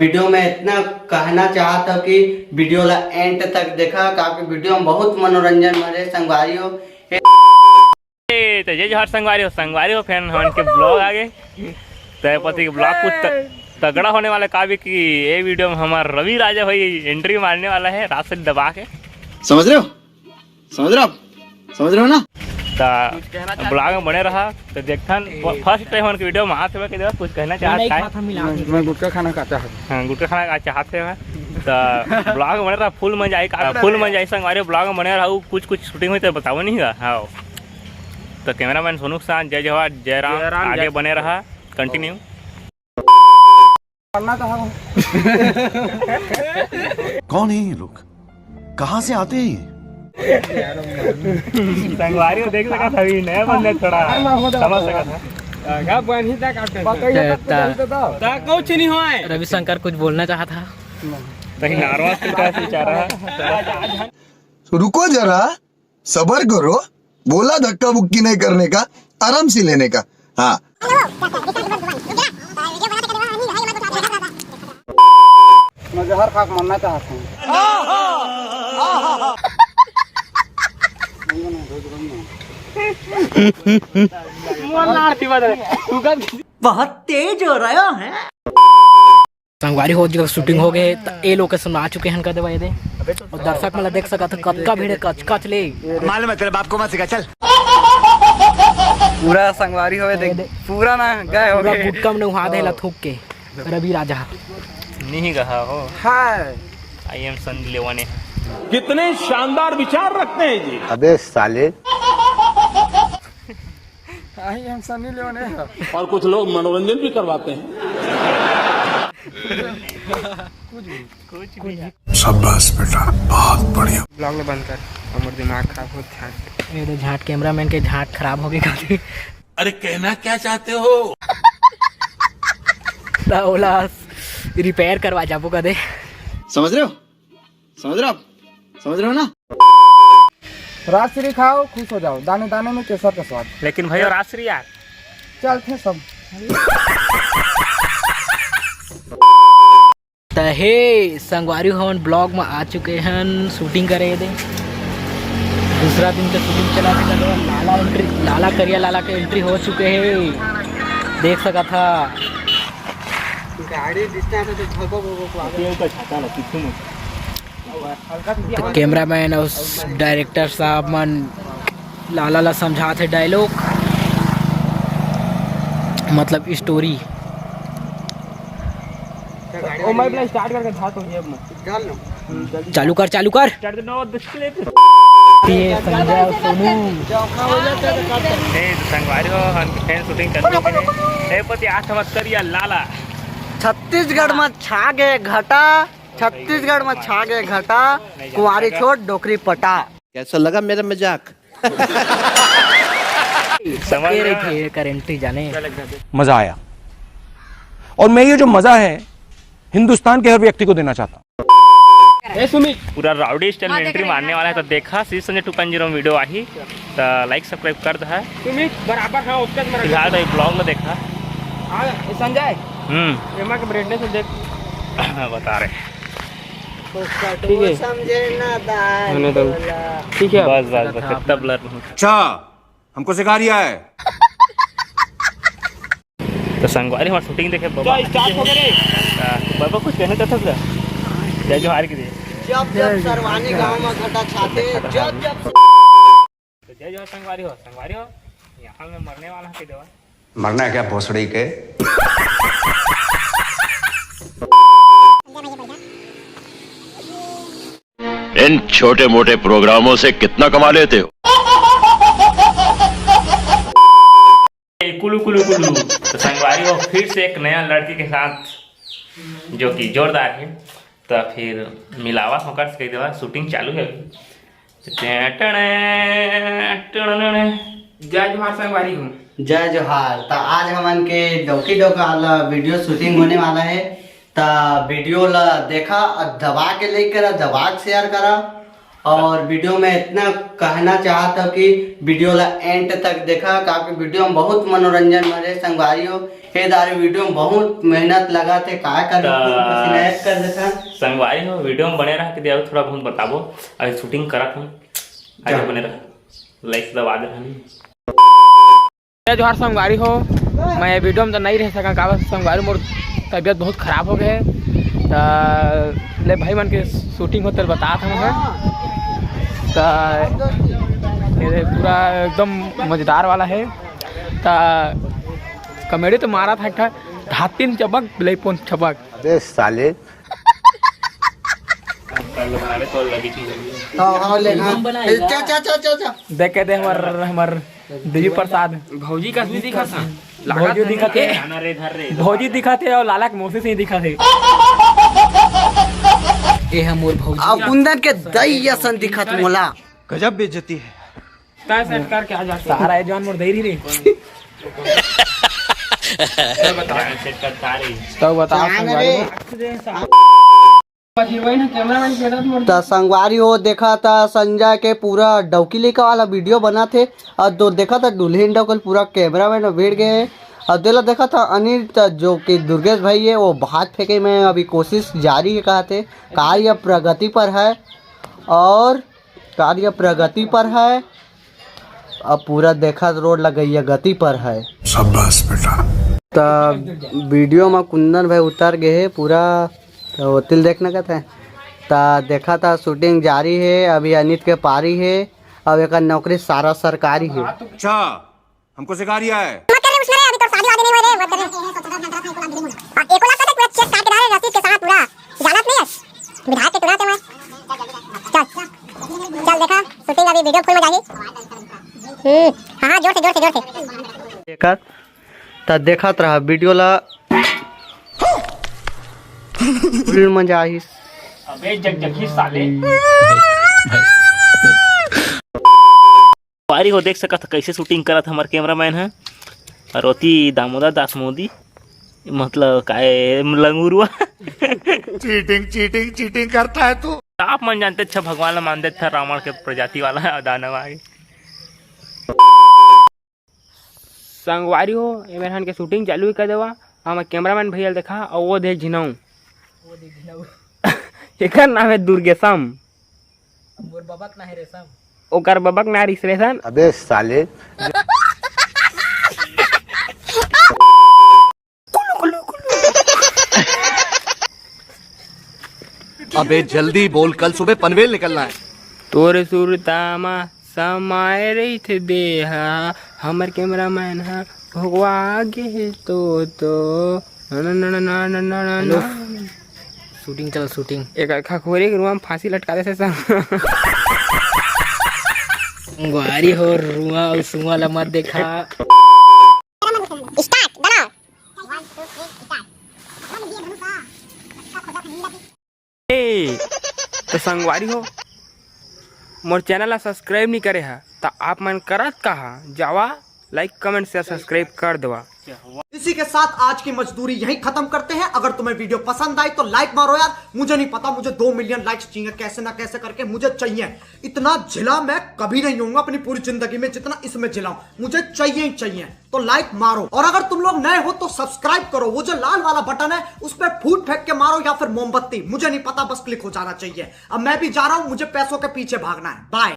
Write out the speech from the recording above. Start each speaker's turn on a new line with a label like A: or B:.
A: Video में इतना कहना चाहता कि वीडियो ला एंड तक देखा, काफी वीडियो में बहुत मनोरंजन भरे संगवारियों।
B: तो जय जोहार संगवारी हो फैन हन के ब्लॉग आगे तो पति के ब्लॉग कुछ तगड़ा होने वाला का भी कि ये वीडियो में हमारा रवि राजा भाई एंट्री मारने वाला है रात से दबा के।
C: समझ रहे हो ना।
B: तो ब्लॉग में बने रहा तो देखन फर्स्ट टाइम उनके वीडियो में आते हुए कि कुछ कहना चाहते हैं।
D: मैं गुटखा खाना खाता हूँ।
B: हाँ गुटखा खाना चाहते हैं तो ब्लॉग में बने रहा फुल मजा आई संगवारी ब्लॉग में बने रहा कुछ शूटिंग हुई तो बताओ नहीं गा। हाँ तो कैमरामैन सोनू के साथ जय जवाहर जय राम आगे बने रहा कंटिन्यू।
C: कौन है ये लोग, कहाँ से आते हैं?
B: संगवारी को देख सका था अभी नया बंदे थोड़ा समझ सका था।
D: कुछ नहीं हुआ।
E: रविशंकर कुछ बोलना चाहा था
B: कहीं नाराज की तरह से बेचारा।
C: रुको जरा, सबर करो। बोला धक्का बुक्की नहीं करने का, आराम से लेने का। हाँ
D: मैं जहर खा के मरना चाहता हूँ।
A: बहुत तेज हो रहा है।
E: संगवारी हो जगह शूटिंग हो गए ए लोकेशन में आ चुके हैं कर दे और दर्शक मतलब देख सका था कतका भीड़ कच ले
C: मालूम है तेरे बाप को मत सिखा। चल
D: पूरा संगवारी हो देख पूरा ना गए हो गए
E: गुटका में वहां देला थूक के रवि राजा
B: नहीं कहा हो।
D: हाय
B: आई एम सन लेवाने।
F: कितने शानदार विचार रखते हैं जी।
C: अबे साले,
D: आई एम सनी लियोने।
F: और कुछ लोग मनोरंजन भी करवाते हैं।
C: शाबाश बेटा, बहुत बढ़िया।
D: ब्लॉग में बंद कर, हमारा दिमाग खराब हो था।
E: ये तो झाट कैमरामैन के झाट खराब हो गए काफी।
F: अरे कहना क्या चाहते हो?
E: ओला रिपेयर करवा जाबो कदे।
C: समझ रहे हो ना।
D: राजश्री खाओ, खुश हो जाओ। दाने दाने में केसर का स्वाद।
B: लेकिन भैया राजश्री यार
D: चलते सब।
E: हे संगवारी हवन ब्लॉग में आ चुके हैं शूटिंग करे दे। दूसरा दिन का शूटिंग चला था। लाला करिया लाला के एंट्री हो चुके हैं, देख सका था। तो कैमरामैन और डायरेक्टर साहब मन लाला ला समझाते डायलॉग मतलब स्टोरी।
D: ओ मैं पहले स्टार्ट करके था तो ये डाल लो।
E: चालू कर ये संजय और सोनू
B: संगवारी हो फैन शूटिंग कर पति आठ मत करिया लाला।
A: छत्तीसगढ़ में छा गए घटा, छत्तीसगढ़ में छा गए घटा, कुंवारी छोड़ डोकरी पटा।
C: कैसा लगा मेरा मजाक?
B: समझ
E: रही थी करेंट्री जाने
G: मजा आया और मैं ये जो मजा है हिंदुस्तान के हर व्यक्ति को देना चाहता हूँ।
B: पूरा राउडी स्टाइल में एंट्री मारने वाला है तो देखा सी संजय 2.0 वीडियो आई तो लाइक सब्सक्राइब कर दो है
D: बराबर हाँ उसका
B: फिलहाल तो ब्लॉग में देखा।
D: संजय एमा के ब्राइटनेस देख
B: बता रहे
D: ठीक है
A: समझे ना
D: होने दो। ठीक है
B: बस इतना ब्लर नहीं।
G: अच्छा हमको सिखा रिया है।
B: तो संगवारी हमारी शूटिंग देखे बाबा
D: स्टार्ट हो गए।
B: बाबा कुछ कहना चाहता था जय जोहार के लिए।
A: जब सरवानी गांव में घटा छाते जब
B: तो जय जोहार संगवारी हो यहाँ में मरने वाला है देवा।
C: मरना है क्या भोसड़ी के?
H: इन छोटे मोटे प्रोग्रामों से कितना कमा लेते हो?
B: कुलू तो संगवारी हो फिर से एक नया लड़की के साथ जो कि जोरदार है तो फिर मिलावा होकर कही देवा। शूटिंग चालू है
D: जय जोहार संगवारी हूँ।
A: जय जोहार। तो आज हमन के डोकी डोका वाला वीडियो शूटिंग होने वाला है तो वीडियो ला देखा और दबा के लाइक करा, दबा के शेयर करा और वीडियो में इतना कहना चाहता हूँ कि वीडियो ला एंड तक देखा, काफी वीडियो में बहुत मनोरंजन भरे संगवारियों। हे दारी वीडियो में बहुत मेहनत लगा थे, का कर देखा
B: संगवारी हो वीडियो में बने रहा कि दिया थोड़ा बहुत बताबो। अभी शूटिंग करत हूँ, आगे बने रहा, लाइक दबा दे
E: जोहार संगवारी हो। मैं वीडियो में तो नहीं रह सका, काबर संगवारी मोर तबीयत बहुत खराब हो गए ले भाई मन के शूटिंग होते बता था मैं पूरा एकदम मजेदार वाला है। कॉमेडी तो मारा था एक धातिन चबक बिलैपोन छबक।
G: अबे साले
E: देख के दे हमार देवी प्रसाद भौजी का भी दिखा था, भौजी दिखा थे, भौजी दिखा थे और लाला के मौसी से ही दिखा थे। ए हम मोर भौजी
A: अब कुंदन के दैया सन दिखत मोला।
G: गजब बेइज्जती है।
E: ता सेट करके आ जा सारा जवान मोर दैरी रे। तो बता
A: तो संगवारी हो देखा था संजय के पूरा डौकी लेकर वाला वीडियो बना थे, और दो देखा था दुल्हन डौकल पूरा कैमरा मैन भीड़ गए। और दिला देखा था अनिल जो कि दुर्गेश भाई है वो भात फेंके में अभी कोशिश जारी है, कहा थे कार्य प्रगति पर है और कार्य प्रगति पर है। अब पूरा देखा रोड लगैया गति पर है।
C: शाबाश बेटा।
A: तो वीडियो में कुंदन भाई उतर गए है पूरा, तो तिल देखने का था। तो देखा था शूटिंग जारी है, अभी अनित के पारी है, अब एक नौकरी सारा सरकारी है।
G: अच्छा हमको सिखा रिया है।
A: तो देखत रहा वीडियो ला फुल मजा आई।
B: अबे जगजगी साले वारी हो देख सकत कैसे शूटिंग करत हमर कैमरामैन है रोती दामोदर दास मोदी, मतलब काय लंगूरुआ।
C: चीटिंग करता है तू।
B: आप मन जानते अच्छा भगवान ला मानते था, रावण के प्रजाति वाला दानव आगे।
E: संगवारी हो एमरहन के शूटिंग चालू ही कर देवा। हम कैमरामैन भैया देखा और वो देख झिनाऊ एकर नाम है दुर्गेशम, मोर बबक ना है रेशम, ओकर बबक ना रिस रेशन।
G: अबे साले अबे जल्दी बोल, कल सुबह पनवेल निकलना है।
E: तोरे सुरतामा समाये रही थे देहा हमर कैमरामैन है भगवा आगे तो शूटिंग चल शूटिंग एक खखोरी के रुआ में फांसी लटका दे से संगवारी हो रुआ और सुआ ला मत देखा। तो संगवारी हो मोर चैनल ला सब्सक्राइब नहीं करे है तो आप मन करत कहा जावा लाइक कमेंट शेयर सब्सक्राइब कर दवा।
I: इसी के साथ आज की मजदूरी यहीं खत्म करते हैं। अगर तुम्हें वीडियो पसंद आई तो लाइक मारो यार। मुझे नहीं पता, मुझे 2 मिलियन लाइक्स चाहिए, कैसे ना कैसे करके मुझे चाहिए। इतना झिला मैं कभी नहीं होऊंगा अपनी पूरी जिंदगी में जितना इसमें झिलाऊं, मुझे चाहिए ही चाहिए। तो लाइक मारो, और अगर तुम लोग नए हो तो सब्सक्राइब करो। वो जो लाल वाला बटन है उस पर फूट फेंक के मारो या फिर मोमबत्ती, मुझे नहीं पता, बस क्लिक हो जाना चाहिए। अब मैं भी जा रहा हूं, मुझे पैसों के पीछे भागना है। बाय।